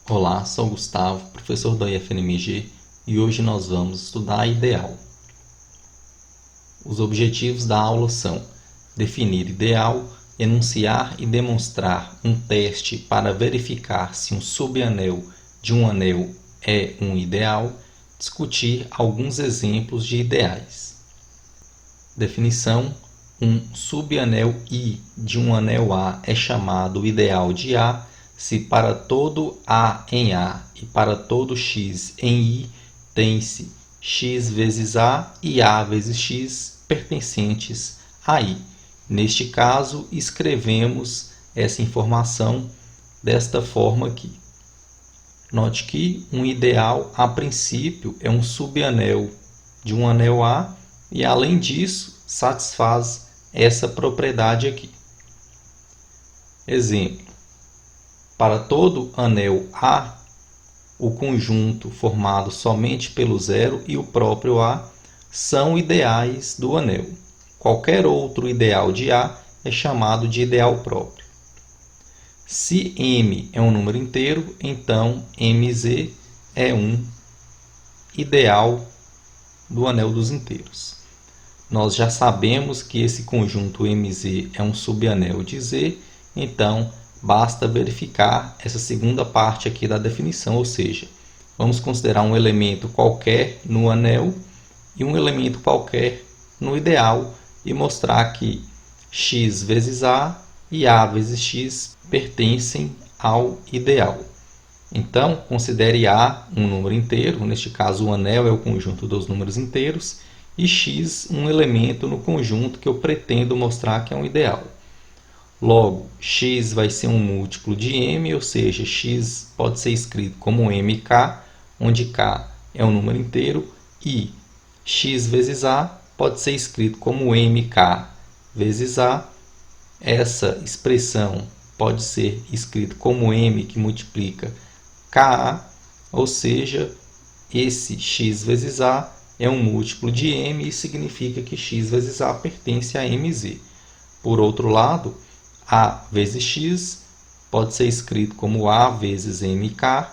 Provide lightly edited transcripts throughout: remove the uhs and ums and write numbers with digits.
Olá, sou o Gustavo, professor da IFNMG, e hoje nós vamos estudar ideal. Os objetivos da aula são definir ideal, enunciar e demonstrar um teste para verificar se um subanel de um anel é um ideal, discutir alguns exemplos de ideais. Definição: um subanel I de um anel A é chamado ideal de A se para todo A em A e para todo X em I tem-se X vezes A e A vezes X pertencentes a I. Neste caso, escrevemos essa informação desta forma aqui. Note que um ideal, a princípio, é um subanel de um anel A e, além disso, satisfaz essa propriedade aqui. Exemplo: para todo anel A, o conjunto formado somente pelo zero e o próprio A são ideais do anel. Qualquer outro ideal de A é chamado de ideal próprio. Se M é um número inteiro, então MZ é um ideal do anel dos inteiros. Nós já sabemos que esse conjunto MZ é um subanel de Z, então basta verificar essa segunda parte aqui da definição, ou seja, vamos considerar um elemento qualquer no anel e um elemento qualquer no ideal e mostrar que x vezes A e A vezes X pertencem ao ideal. Então, considere A um número inteiro, neste caso o anel é o conjunto dos números inteiros, e x um elemento no conjunto que eu pretendo mostrar que é um ideal. Logo, x vai ser um múltiplo de m, ou seja, x pode ser escrito como mk, onde k é um número inteiro, e x vezes a pode ser escrito como mk vezes a. Essa expressão pode ser escrita como m que multiplica ka, ou seja, esse x vezes a é um múltiplo de m e significa que x vezes a pertence a mz. Por outro lado, a vezes x pode ser escrito como a vezes mk.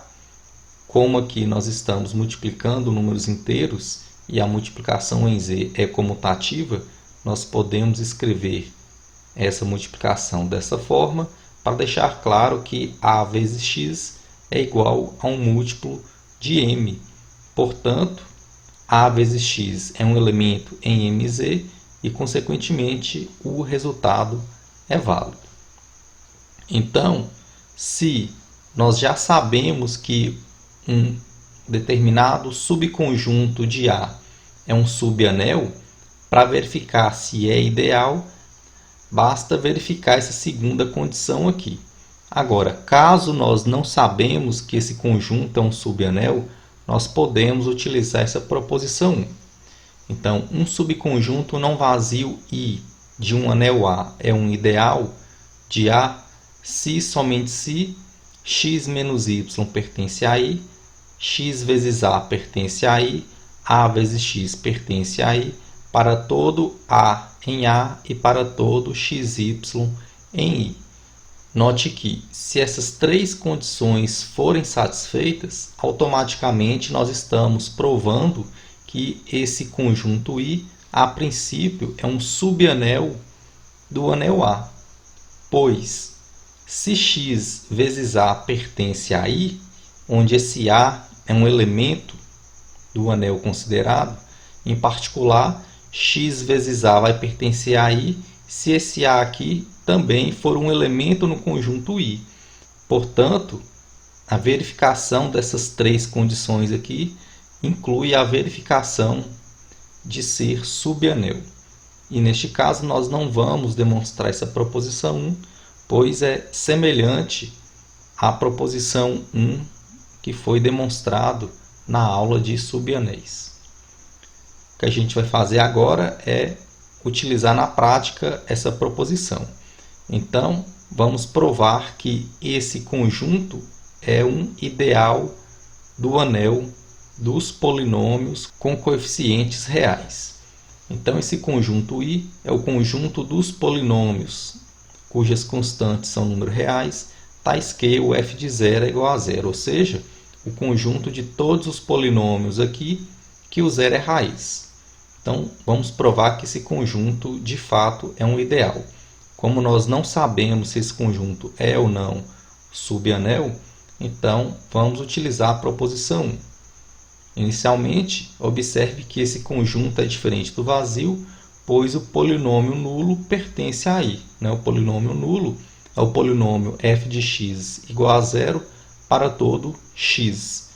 Como aqui nós estamos multiplicando números inteiros e a multiplicação em z é comutativa, nós podemos escrever essa multiplicação dessa forma para deixar claro que a vezes x é igual a um múltiplo de m. Portanto, a vezes x é um elemento em mz e, consequentemente, o resultado é válido. Então, se nós já sabemos que um determinado subconjunto de A é um subanel, para verificar se é ideal, basta verificar essa segunda condição aqui. Agora, caso nós não sabemos que esse conjunto é um subanel, nós podemos utilizar essa proposição 1. Então, um subconjunto não vazio I de um anel A é um ideal de A se somente se x menos y pertence a I, x vezes A pertence a I, A vezes x pertence a I, para todo A em A e para todo xy em I. Note que, se essas três condições forem satisfeitas, automaticamente nós estamos provando que esse conjunto I, a princípio, é um subanel do anel A, pois se x vezes A pertence a I, onde esse A é um elemento do anel considerado, em particular, x vezes A vai pertencer a I se esse A aqui também for um elemento no conjunto I. Portanto, a verificação dessas três condições aqui inclui a verificação de ser subanel. E neste caso nós não vamos demonstrar essa proposição 1, pois é semelhante à proposição 1 que foi demonstrado na aula de subanéis. O que a gente vai fazer agora é utilizar na prática essa proposição. Então, vamos provar que esse conjunto é um ideal do anel dos polinômios com coeficientes reais. Então, esse conjunto I é o conjunto dos polinômios cujas constantes são números reais, tais que o f de 0 é igual a zero, ou seja, o conjunto de todos os polinômios aqui que o zero é raiz. Então, vamos provar que esse conjunto de fato é um ideal. Como nós não sabemos se esse conjunto é ou não subanel, então vamos utilizar a proposição 1. Inicialmente, observe que esse conjunto é diferente do vazio, pois o polinômio nulo pertence a i. O polinômio nulo é o polinômio f de x igual a zero para todo x.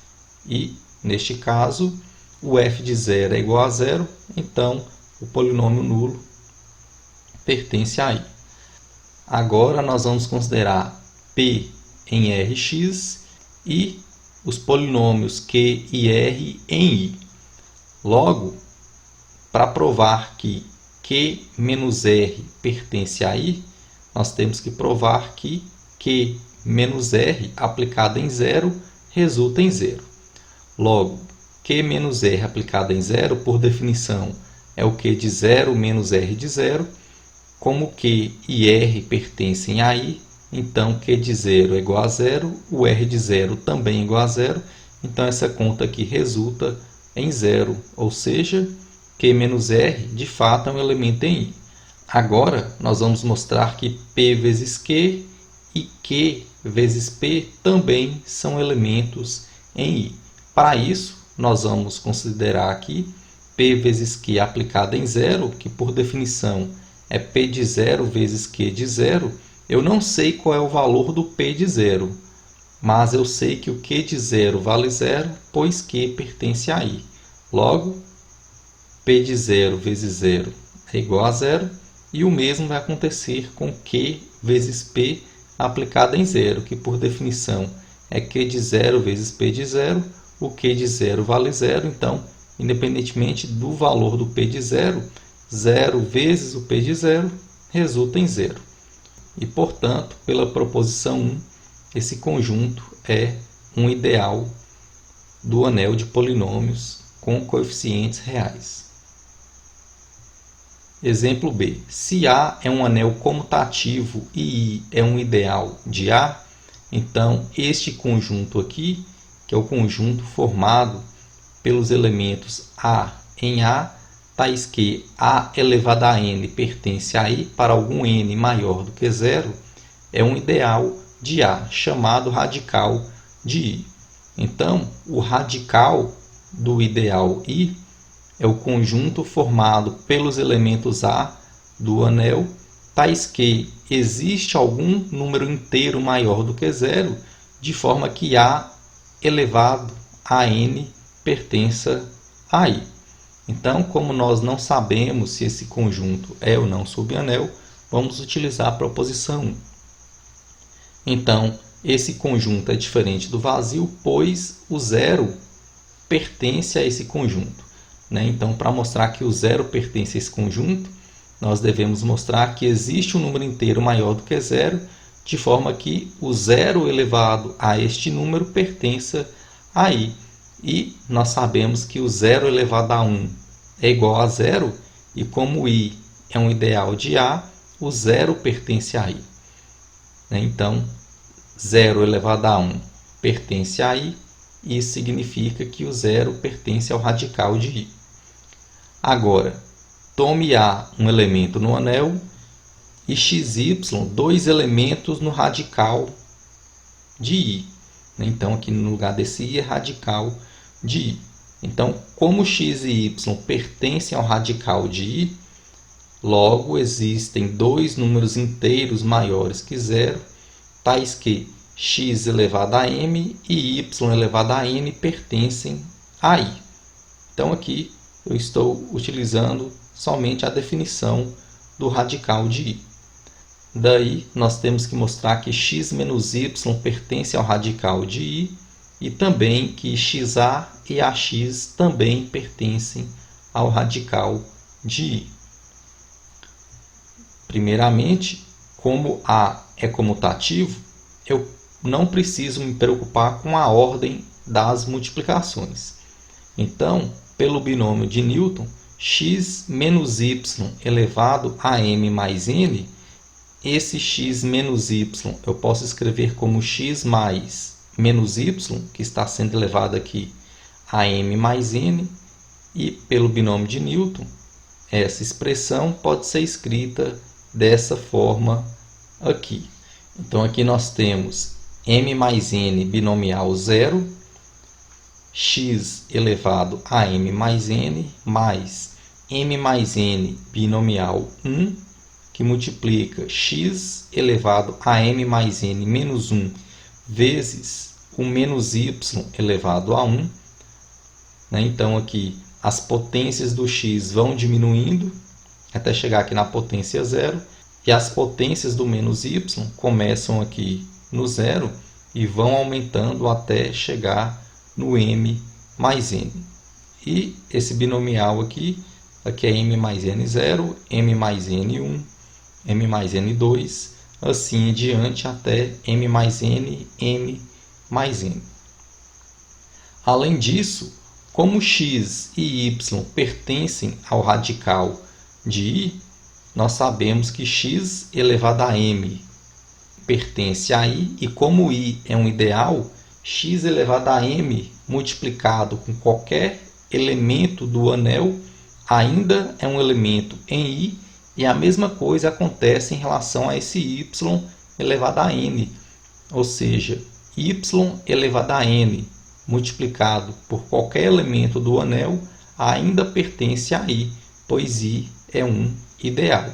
E, neste caso, o f de 0 é igual a zero, então o polinômio nulo pertence a i. Agora nós vamos considerar P em Rx e os polinômios Q e R em I. Logo, para provar que Q menos R pertence a I, nós temos que provar que Q menos R aplicado em zero resulta em zero. Logo, Q menos R aplicado em zero, por definição, é o Q de 0 menos R de 0. Como Q e R pertencem a I, então Q de 0 é igual a zero, o R de 0 também é igual a zero, então essa conta aqui resulta em zero, ou seja, Q menos R de fato é um elemento em I. Agora, nós vamos mostrar que P vezes Q e Q vezes P também são elementos em I. Para isso, nós vamos considerar aqui P vezes Q aplicado em zero, que por definição é P de 0 vezes Q de 0. Eu não sei qual é o valor do P de 0, mas eu sei que o Q de 0 vale 0, pois Q pertence a I. Logo, P de 0 vezes 0 é igual a 0, e o mesmo vai acontecer com Q vezes P aplicado em 0, que por definição é Q de 0 vezes P de 0, o Q de 0 vale 0, então, independentemente do valor do P de 0, 0 vezes o P de 0 resulta em 0. E, portanto, pela proposição 1, esse conjunto é um ideal do anel de polinômios com coeficientes reais. Exemplo B. Se A é um anel comutativo e I é um ideal de A, então este conjunto aqui, que é o conjunto formado pelos elementos A em A, tais que A elevado a n pertence a I para algum n maior do que zero, é um ideal de A, chamado radical de I. Então, o radical do ideal I é o conjunto formado pelos elementos A do anel, tais que existe algum número inteiro maior do que zero, de forma que A elevado a n pertença a I. Então, como nós não sabemos se esse conjunto é ou não subanel, vamos utilizar a proposição 1. Então, esse conjunto é diferente do vazio, pois o zero pertence a esse conjunto. Então, para mostrar que o zero pertence a esse conjunto, nós devemos mostrar que existe um número inteiro maior do que zero, de forma que o zero elevado a este número pertença a I. E nós sabemos que o zero elevado a 1 é igual a zero, e como I é um ideal de A, o zero pertence a I. Então, 0 elevado a 1 pertence a I, e isso significa que o zero pertence ao radical de I. Agora, tome A um elemento no anel e xy dois elementos no radical de I. Então, aqui no lugar desse I é radical de I. Então, como x e y pertencem ao radical de I, logo existem dois números inteiros maiores que zero, tais que x elevado a m e y elevado a n pertencem a I. Então, aqui eu estou utilizando somente a definição do radical de I. Daí, nós temos que mostrar que x menos y pertence ao radical de I e também que xa e ax também pertencem ao radical de I. Primeiramente, como A é comutativo, eu não preciso me preocupar com a ordem das multiplicações. Então, pelo binômio de Newton, x menos y elevado a m mais n esse x menos y eu posso escrever como x mais menos y, que está sendo elevado aqui a m mais n, e pelo binômio de Newton, essa expressão pode ser escrita dessa forma aqui. Então aqui nós temos m mais n binomial 0, x elevado a m mais n, mais m mais n binomial 1, que multiplica x elevado a m mais n menos 1 vezes o menos y elevado a 1. Então aqui as potências do x vão diminuindo até chegar aqui na potência 0, e as potências do menos y começam aqui no 0 e vão aumentando até chegar no m mais n. E esse binomial aqui é m mais n0, m mais n1, m mais n2, assim em diante até m mais n, m mais n. Além disso, como x e y pertencem ao radical de i, nós sabemos que x elevado a m pertence a i, e como i é um ideal, x elevado a m multiplicado com qualquer elemento do anel ainda é um elemento em i, e a mesma coisa acontece em relação a esse y elevado a n, ou seja, y elevado a n multiplicado por qualquer elemento do anel ainda pertence a i, pois i é um ideal.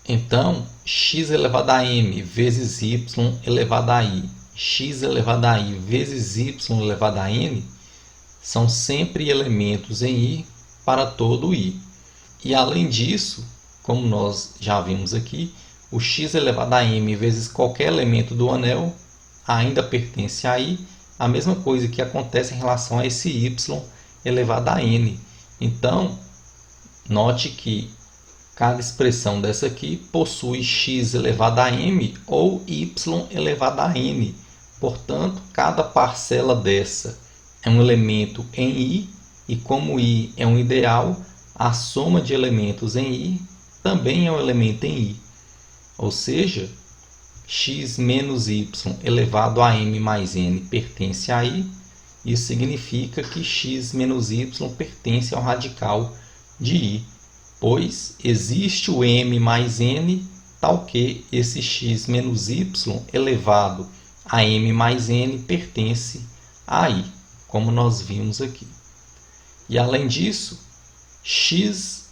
Então, x elevado a m vezes y elevado a i, x elevado a i vezes y elevado a n, são sempre elementos em i para todo i. E além disso, como nós já vimos aqui, o x elevado a m vezes qualquer elemento do anel ainda pertence a i, a mesma coisa que acontece em relação a esse y elevado a n. Então, note que cada expressão dessa aqui possui x elevado a m ou y elevado a n. Portanto, cada parcela dessa é um elemento em i, e como i é um ideal, a soma de elementos em i também é um elemento em i. Ou seja, x menos y elevado a m mais n pertence a i. Isso significa que x menos y pertence ao radical de i, pois existe o m mais n, tal que esse x menos y elevado a m mais n pertence a i, como nós vimos aqui. E além disso, x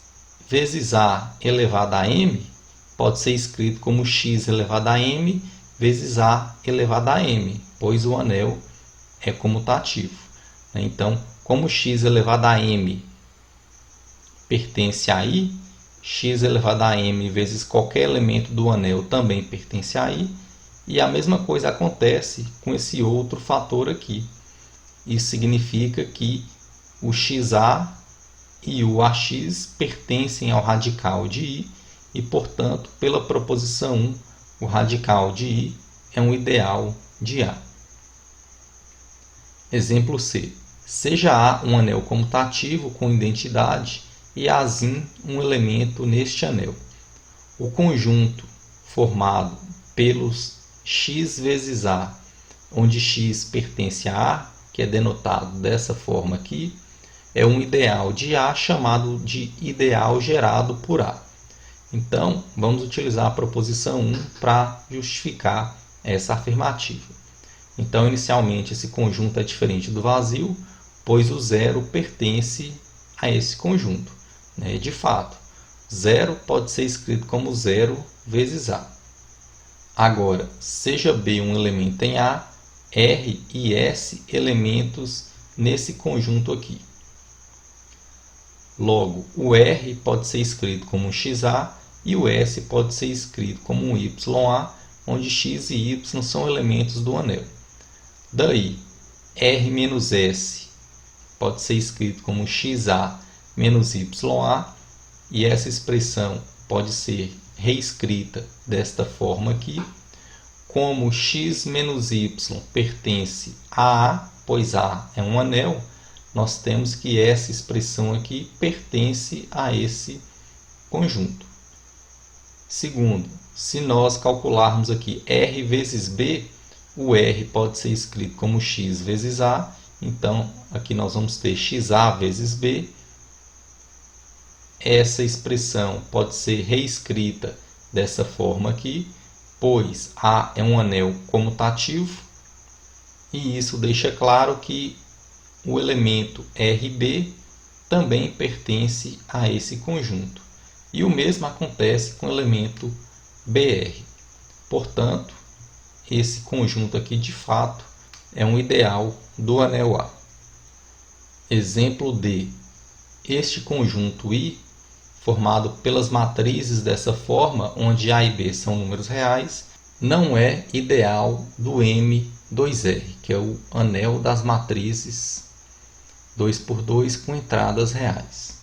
vezes a elevado a m pode ser escrito como x elevado a m vezes a elevado a m, pois o anel é comutativo. Então, como x elevado a m pertence a i, x elevado a m vezes qualquer elemento do anel também pertence a i, e a mesma coisa acontece com esse outro fator aqui. Isso significa que o xa e o ax pertencem ao radical de i, e, portanto, pela proposição 1, o radical de i é um ideal de A. Exemplo C. Seja A um anel comutativo com identidade e Azim um elemento neste anel. O conjunto formado pelos x vezes A, onde x pertence a A, que é denotado dessa forma aqui, é um ideal de A chamado de ideal gerado por A. Então, vamos utilizar a proposição 1 para justificar essa afirmativa. Então, inicialmente, esse conjunto é diferente do vazio, pois o zero pertence a esse conjunto. De fato, 0 pode ser escrito como 0 vezes A. Agora, seja B um elemento em A, R e S elementos nesse conjunto aqui. Logo, o R pode ser escrito como um XA e o S pode ser escrito como um YA, onde X e Y são elementos do anel. Daí, R menos S pode ser escrito como XA menos YA, e essa expressão pode ser reescrita desta forma aqui. Como x menos y pertence a A, pois A é um anel, nós temos que essa expressão aqui pertence a esse conjunto. Segundo, se nós calcularmos aqui R vezes B, o R pode ser escrito como X vezes A. Então, aqui nós vamos ter XA vezes B. Essa expressão pode ser reescrita dessa forma aqui, pois A é um anel comutativo. E isso deixa claro que o elemento RB também pertence a esse conjunto. E o mesmo acontece com o elemento BR. Portanto, esse conjunto aqui de fato é um ideal do anel A. Exemplo D. Este conjunto I, formado pelas matrizes dessa forma, onde A e B são números reais, não é ideal do M2R, que é o anel das matrizes 2×2 com entradas reais.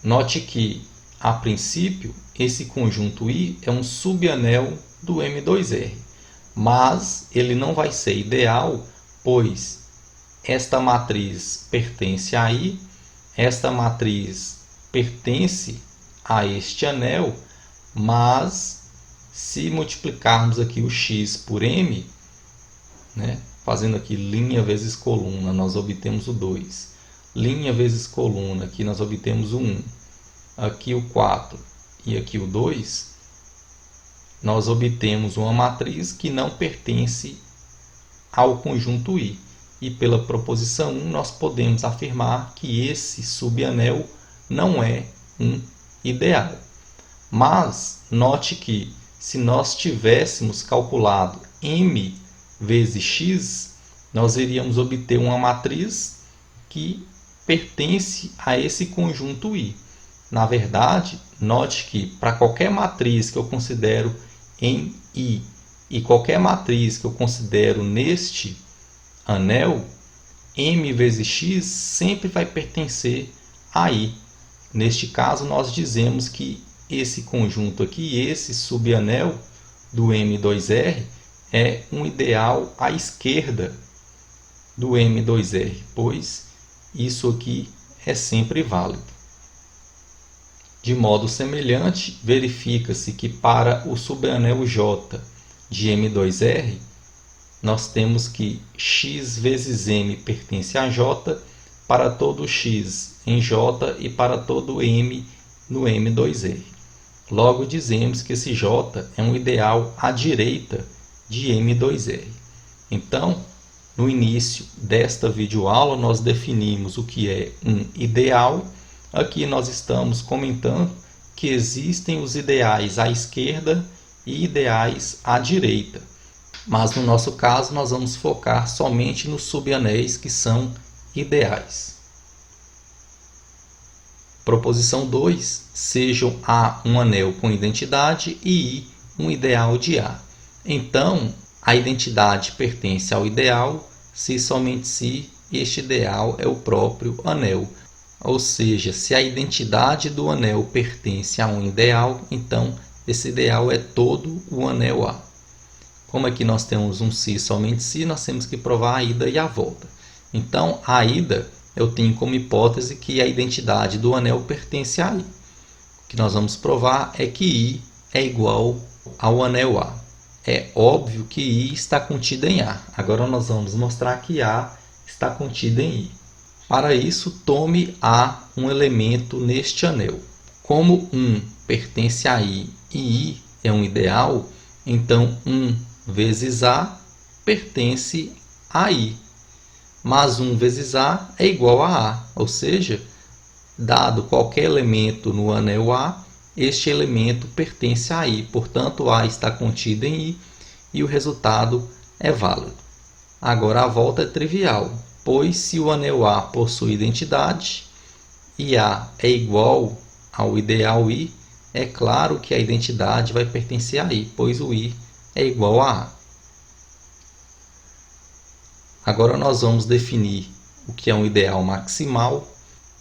Note que, a princípio, esse conjunto I é um subanel do M2R, mas ele não vai ser ideal, pois esta matriz pertence a I, esta matriz pertence a este anel, mas se multiplicarmos aqui o x por m, fazendo aqui linha vezes coluna, nós obtemos o 2. Linha vezes coluna, aqui nós obtemos o 1. Aqui o 4 e aqui o 2. Nós obtemos uma matriz que não pertence ao conjunto I. E pela proposição 1, nós podemos afirmar que esse subanel não é um ideal. Mas note que, se nós tivéssemos calculado m vezes x, nós iríamos obter uma matriz que pertence a esse conjunto I. Na verdade, note que para qualquer matriz que eu considero em I e qualquer matriz que eu considero neste anel, m vezes x sempre vai pertencer a I. Neste caso, nós dizemos que esse conjunto aqui, esse subanel do M2R, é um ideal à esquerda do M2R, pois isso aqui é sempre válido. De modo semelhante, verifica-se que para o subanel J de M2R, nós temos que x vezes m pertence a J para todo x em J e para todo m no M2R. Logo, dizemos que esse J é um ideal à direita de M2R. Então, no início desta videoaula, nós definimos o que é um ideal. Aqui nós estamos comentando que existem os ideais à esquerda e ideais à direita. Mas no nosso caso, nós vamos focar somente nos subanéis que são ideais. Proposição 2. Sejam A um anel com identidade e I um ideal de A. Então, a identidade pertence ao ideal se somente se este ideal é o próprio anel. Ou seja, se a identidade do anel pertence a um ideal, então esse ideal é todo o anel A. Como aqui nós temos um se somente se, nós temos que provar a ida e a volta. Então, a ida eu tenho como hipótese que a identidade do anel pertence a I. O que nós vamos provar é que I é igual ao anel A. É óbvio que I está contido em A. Agora nós vamos mostrar que A está contido em I. Para isso, tome A um elemento neste anel. Como 1 pertence a I e I é um ideal, então 1 vezes A pertence a I. Mas 1 vezes A é igual a A, ou seja, dado qualquer elemento no anel A, este elemento pertence a I. Portanto, A está contido em I e o resultado é válido. Agora a volta é trivial, pois se o anel A possui identidade e A é igual ao ideal I, é claro que a identidade vai pertencer a I, pois o I é igual a A. Agora nós vamos definir o que é um ideal maximal.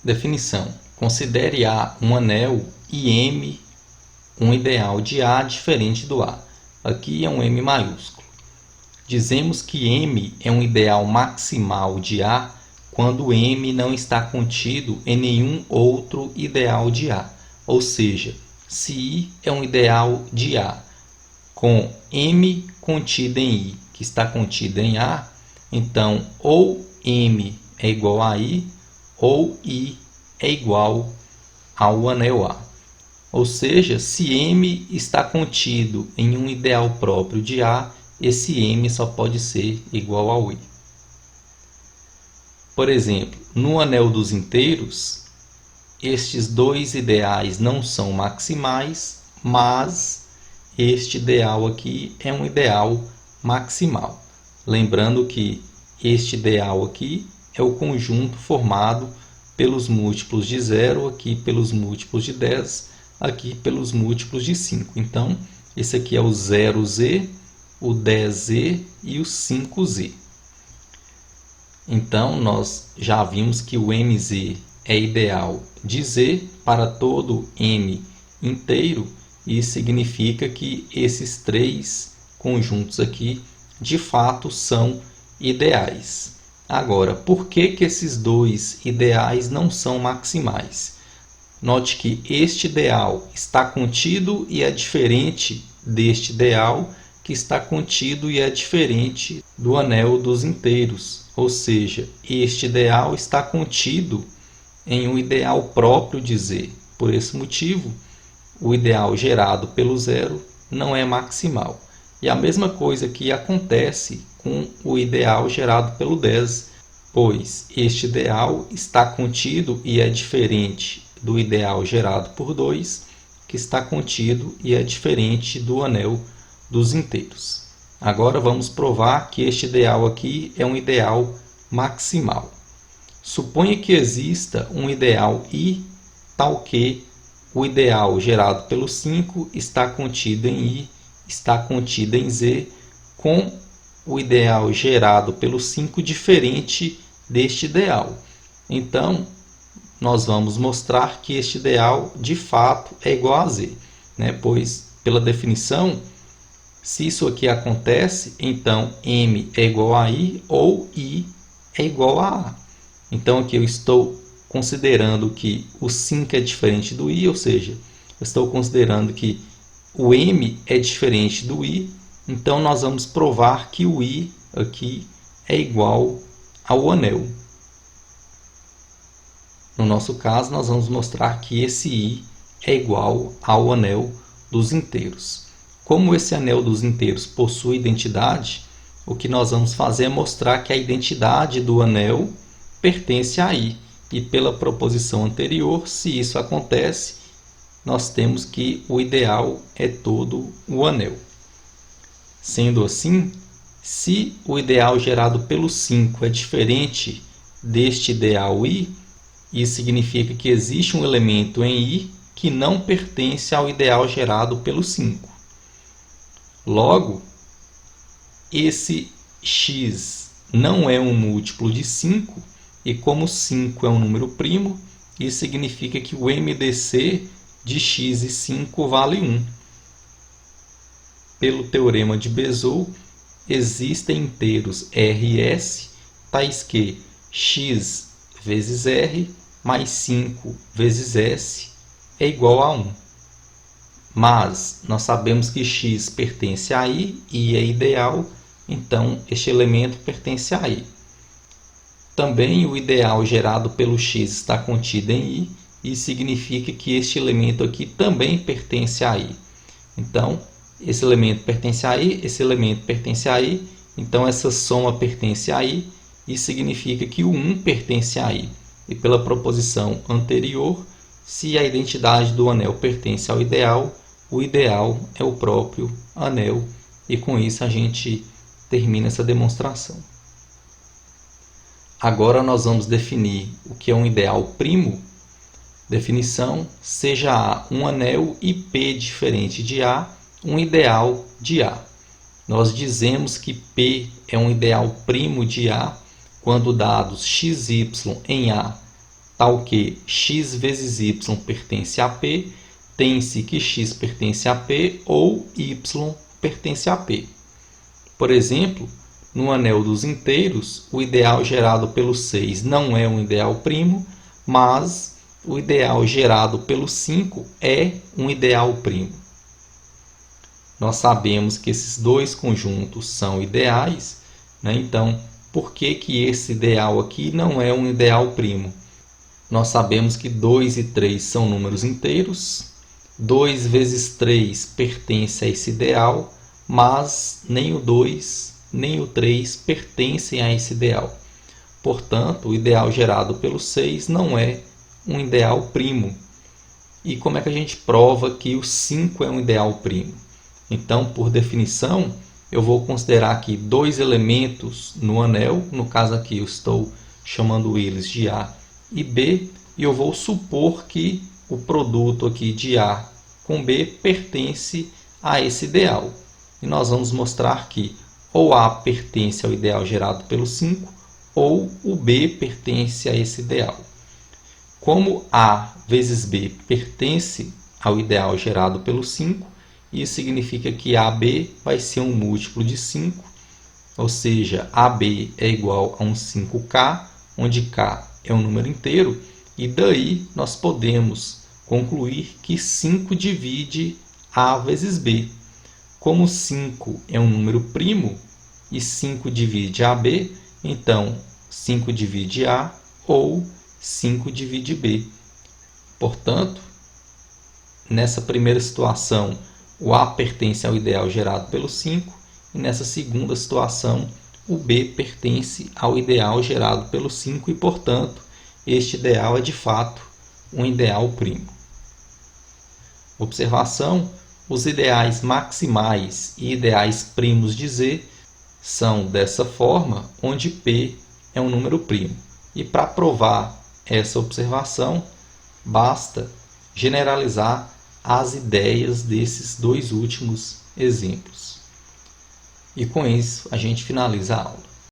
Definição: considere A um anel e M um ideal de A diferente do A. Aqui é um M maiúsculo. Dizemos que M é um ideal maximal de A quando M não está contido em nenhum outro ideal de A. Ou seja, se I é um ideal de A, com M contido em I, que está contido em A, então ou M é igual a I, ou I é igual ao anel A. Ou seja, se M está contido em um ideal próprio de A, esse M só pode ser igual ao I. Por exemplo, no anel dos inteiros, estes dois ideais não são maximais, mas este ideal aqui é um ideal maximal. Lembrando que este ideal aqui é o conjunto formado pelos múltiplos de 0, aqui pelos múltiplos de 10, aqui pelos múltiplos de 5. Então, esse aqui é o 0z, o 10z e o 5z. Então, nós já vimos que o mz é ideal de z para todo m inteiro, e significa que esses três conjuntos aqui, de fato, são ideais. Agora, por que esses dois ideais não são maximais? Note que este ideal está contido e é diferente deste ideal, que está contido e é diferente do anel dos inteiros. Ou seja, este ideal está contido em um ideal próprio de z. Por esse motivo, o ideal gerado pelo zero não é maximal. E a mesma coisa que acontece com o ideal gerado pelo 10, pois este ideal está contido e é diferente do ideal gerado por 2, que está contido e é diferente do anel dos inteiros. Agora vamos provar que este ideal aqui é um ideal maximal. Suponha que exista um ideal I tal que o ideal gerado pelo 5 está contido em I, está contido em Z, com o ideal gerado pelo 5 diferente deste ideal. Então, nós vamos mostrar que este ideal de fato é igual a Z, né? Pois, pela definição, se isso aqui acontece, então M é igual a I ou I é igual a A. Então aqui eu estou considerando que o 5 é diferente do I, ou seja, eu estou considerando que o M é diferente do I, então nós vamos provar que o I aqui é igual ao anel. No nosso caso, nós vamos mostrar que esse I é igual ao anel dos inteiros. Como esse anel dos inteiros possui identidade, o que nós vamos fazer é mostrar que a identidade do anel pertence a I. E pela proposição anterior, se isso acontece, nós temos que o ideal é todo o anel. Sendo assim, se o ideal gerado pelo 5 é diferente deste ideal I, isso significa que existe um elemento em I que não pertence ao ideal gerado pelo 5. Logo, esse x não é um múltiplo de 5, e como 5 é um número primo, isso significa que o MDC de x e 5 vale 1. Pelo teorema de Bezout, existem inteiros R e S, tais que x vezes R mais 5 vezes S é igual a 1. Mas nós sabemos que x pertence a I é ideal, então este elemento pertence a I. Também o ideal gerado pelo x está contido em I, e significa que este elemento aqui também pertence a I. Então, esse elemento pertence a I, esse elemento pertence a I, então essa soma pertence a I, e significa que o 1 pertence a I. E pela proposição anterior, se a identidade do anel pertence ao ideal, o ideal é o próprio anel, e com isso a gente termina essa demonstração. Agora nós vamos definir o que é um ideal primo. Definição: seja A um anel e P diferente de A, um ideal de A. Nós dizemos que P é um ideal primo de A quando dados x, y em A, tal que x vezes y pertence a P, tem-se que x pertence a P ou y pertence a P. Por exemplo, no anel dos inteiros, o ideal gerado pelo 6 não é um ideal primo, mas o ideal gerado pelo 5 é um ideal primo. Nós sabemos que esses dois conjuntos são ideais, né? Então, por que esse ideal aqui não é um ideal primo? Nós sabemos que 2 e 3 são números inteiros, 2 vezes 3 pertence a esse ideal, mas nem o 2 nem o 3 pertencem a esse ideal. Portanto, o ideal gerado pelo 6 não é um ideal primo. E como é que a gente prova que o 5 é um ideal primo? Então, por definição, eu vou considerar aqui dois elementos no anel. No caso aqui, eu estou chamando eles de A e B. E eu vou supor que o produto aqui de A com B pertence a esse ideal. E nós vamos mostrar que ou A pertence ao ideal gerado pelo 5, ou o B pertence a esse ideal. Como A vezes B pertence ao ideal gerado pelo 5, isso significa que AB vai ser um múltiplo de 5, ou seja, AB é igual a um 5K, onde K é um número inteiro, e daí nós podemos concluir que 5 divide A vezes B. Como 5 é um número primo e 5 divide AB, então 5 divide A ou 5 divide B. Portanto, nessa primeira situação, o A pertence ao ideal gerado pelo 5, e nessa segunda situação, o B pertence ao ideal gerado pelo 5 e, portanto, este ideal é de fato um ideal primo. Observação: os ideais maximais e ideais primos de Z são dessa forma, onde P é um número primo. E para provar essa observação, basta generalizar as ideias desses dois últimos exemplos. E com isso a gente finaliza a aula.